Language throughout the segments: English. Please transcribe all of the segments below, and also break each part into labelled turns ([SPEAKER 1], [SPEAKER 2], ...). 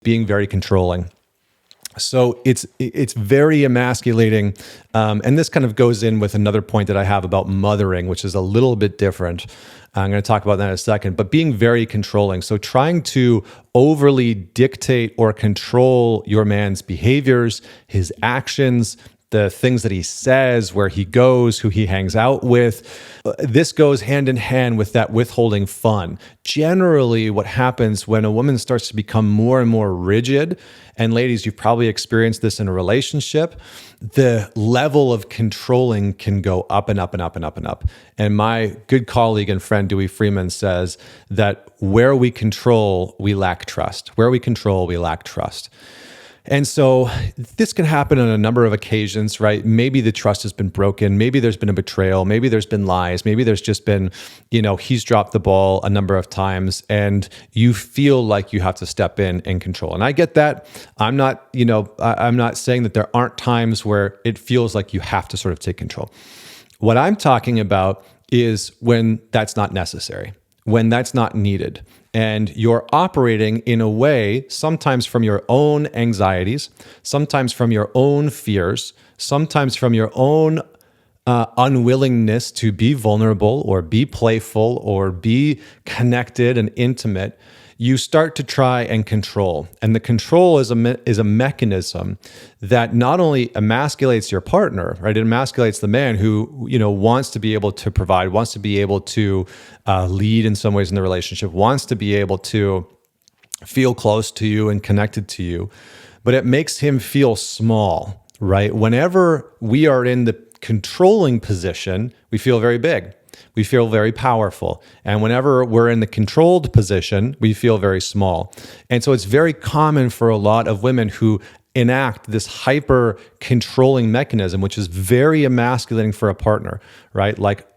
[SPEAKER 1] being very controlling. So it's very emasculating, and this kind of goes in with another point that I have about mothering, which is a little bit different. I'm going to talk about that in a second, but being very controlling. So trying to overly dictate or control your man's behaviors, his actions, the things that he says, where he goes, who he hangs out with. This goes hand in hand with that withholding fun. Generally, what happens when a woman starts to become more and more rigid, and ladies, you've probably experienced this in a relationship, the level of controlling can go up and up and up and up and up. And my good colleague and friend Dewey Freeman says that where we control, we lack trust. Where we control, we lack trust. And so this can happen on a number of occasions, right? Maybe the trust has been broken. Maybe there's been a betrayal. Maybe there's been lies. Maybe there's just been, he's dropped the ball a number of times and you feel like you have to step in and control. And I get that. I'm not saying that there aren't times where it feels like you have to sort of take control. What I'm talking about is when that's not necessary, when that's not needed. And you're operating in a way, sometimes from your own anxieties, sometimes from your own fears, sometimes from your own unwillingness to be vulnerable or be playful or be connected and intimate. You start to try and control. And the control is a mechanism that not only emasculates your partner, right? It emasculates the man who, wants to be able to provide, wants to be able to lead in some ways in the relationship, wants to be able to feel close to you and connected to you. But it makes him feel small, right? Whenever we are in the controlling position, we feel very big. We feel very powerful. And whenever we're in the controlled position, we feel very small. And so it's very common for a lot of women who enact this hyper controlling mechanism, which is very emasculating for a partner, right? Like,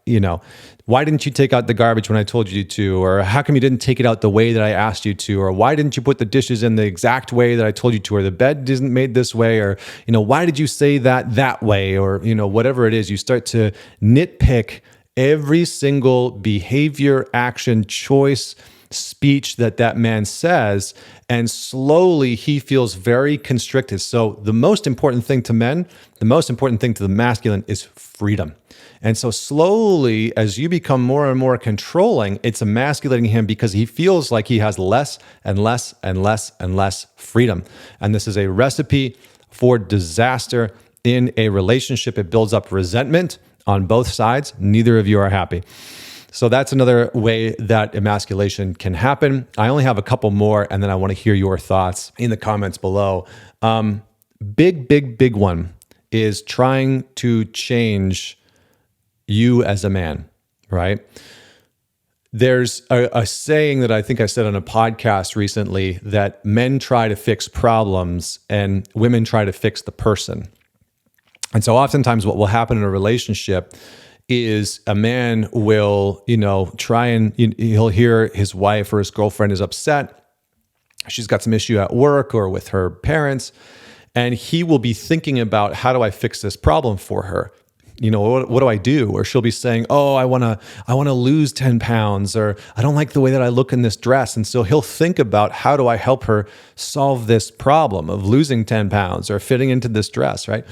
[SPEAKER 1] why didn't you take out the garbage when I told you to? Or how come you didn't take it out the way that I asked you to? Or why didn't you put the dishes in the exact way that I told you to? Or the bed isn't made this way? Or, why did you say that way? Or, whatever it is, you start to nitpick every single behavior, action, choice, speech that man says, and slowly he feels very constricted. So the most important thing to men, the most important thing to the masculine is freedom. And so slowly, as you become more and more controlling, it's emasculating him because he feels like he has less and less and less and less freedom. And this is a recipe for disaster in a relationship. It builds up resentment on both sides. Neither of you are happy. So that's another way that emasculation can happen. I only have a couple more, and then I want to hear your thoughts in the comments below. Big one is trying to change you as a man, right? There's a saying that I think I said on a podcast recently that men try to fix problems and women try to fix the person. And so oftentimes what will happen in a relationship is a man will, try and he'll hear his wife or his girlfriend is upset. She's got some issue at work or with her parents, and he will be thinking about, how do I fix this problem for her? What do I do? Or she'll be saying, oh, I want to lose 10 pounds, or I don't like the way that I look in this dress. And so he'll think about, how do I help her solve this problem of losing 10 pounds or fitting into this dress, right?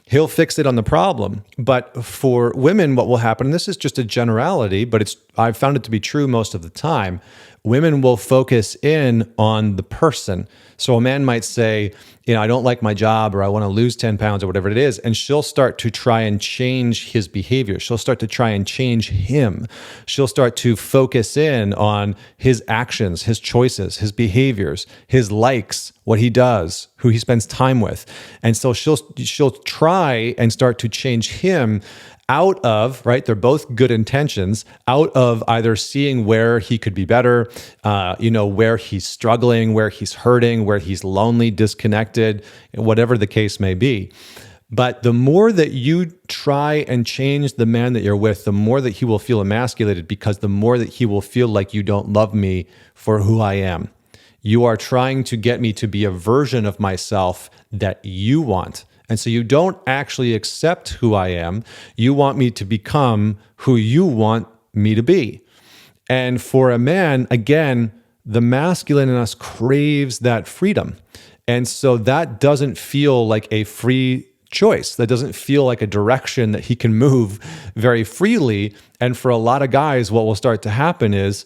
[SPEAKER 1] He'll fix it on the problem. But for women, what will happen, and this is just a generality, but I've found it to be true most of the time, women will focus in on the person. So a man might say, I don't like my job, or I want to lose 10 pounds, or whatever it is. And she'll start to try and change his behavior. She'll start to try and change him. She'll start to focus in on his actions, his choices, his behaviors, his likes, what he does, who he spends time with. And so she'll try and start to change him out of, right, they're both good intentions, out of either seeing where he could be better, where he's struggling, where he's hurting, where he's lonely, disconnected, whatever the case may be. But the more that you try and change the man that you're with, the more that he will feel emasculated, because the more that he will feel like you don't love me for who I am. You are trying to get me to be a version of myself that you want. And so you don't actually accept who I am. You want me to become who you want me to be. And for a man, again, the masculine in us craves that freedom. And so that doesn't feel like a free choice. That doesn't feel like a direction that he can move very freely. And for a lot of guys, what will start to happen is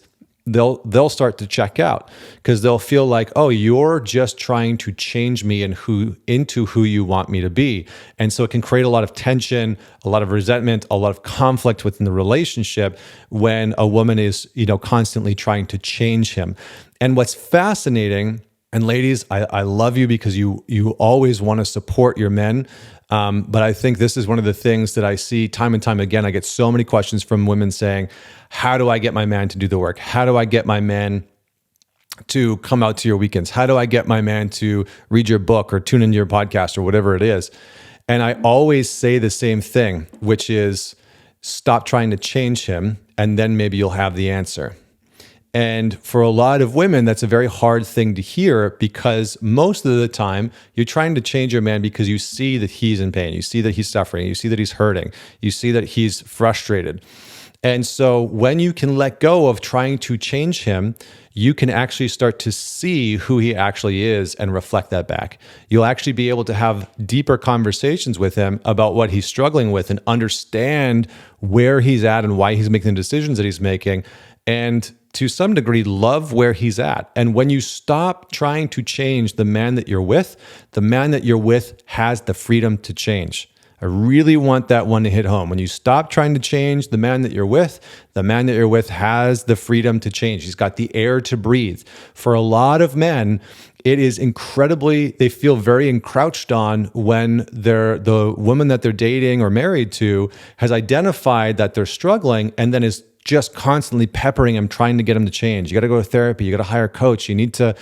[SPEAKER 1] they'll start to check out, because they'll feel like, oh, you're just trying to change me into who you want me to be. And so it can create a lot of tension, a lot of resentment, a lot of conflict within the relationship when a woman is, constantly trying to change him. And what's fascinating, and ladies, I love you because you always want to support your men. But I think this is one of the things that I see time and time again. I get so many questions from women saying, how do I get my man to do the work? How do I get my man to come out to your weekends? How do I get my man to read your book or tune into your podcast or whatever it is? And I always say the same thing, which is stop trying to change him, and then maybe you'll have the answer. And for a lot of women, that's a very hard thing to hear, because most of the time you're trying to change your man because you see that he's in pain. You see that he's suffering. You see that he's hurting. You see that he's frustrated. And so when you can let go of trying to change him, you can actually start to see who he actually is and reflect that back. You'll actually be able to have deeper conversations with him about what he's struggling with and understand where he's at and why he's making the decisions that he's making, and to some degree love where he's at. And when you stop trying to change the man that you're with, the man that you're with has the freedom to change. I really want that one to hit home. When you stop trying to change the man that you're with, the man that you're with has the freedom to change. He's got the air to breathe. For a lot of men, it is they feel very encroached on when the woman that they're dating or married to has identified that they're struggling and then is just constantly peppering him, trying to get him to change. You got to go to therapy. You got to hire a coach. You need to,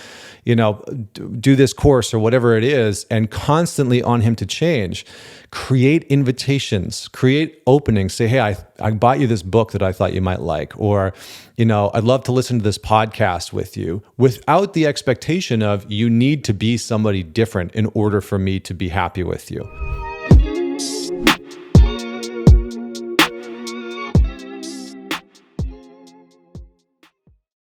[SPEAKER 1] do this course or whatever it is, and constantly on him to change. Create invitations, create openings. Say, hey, I bought you this book that I thought you might like, or, I'd love to listen to this podcast with you, without the expectation of you need to be somebody different in order for me to be happy with you.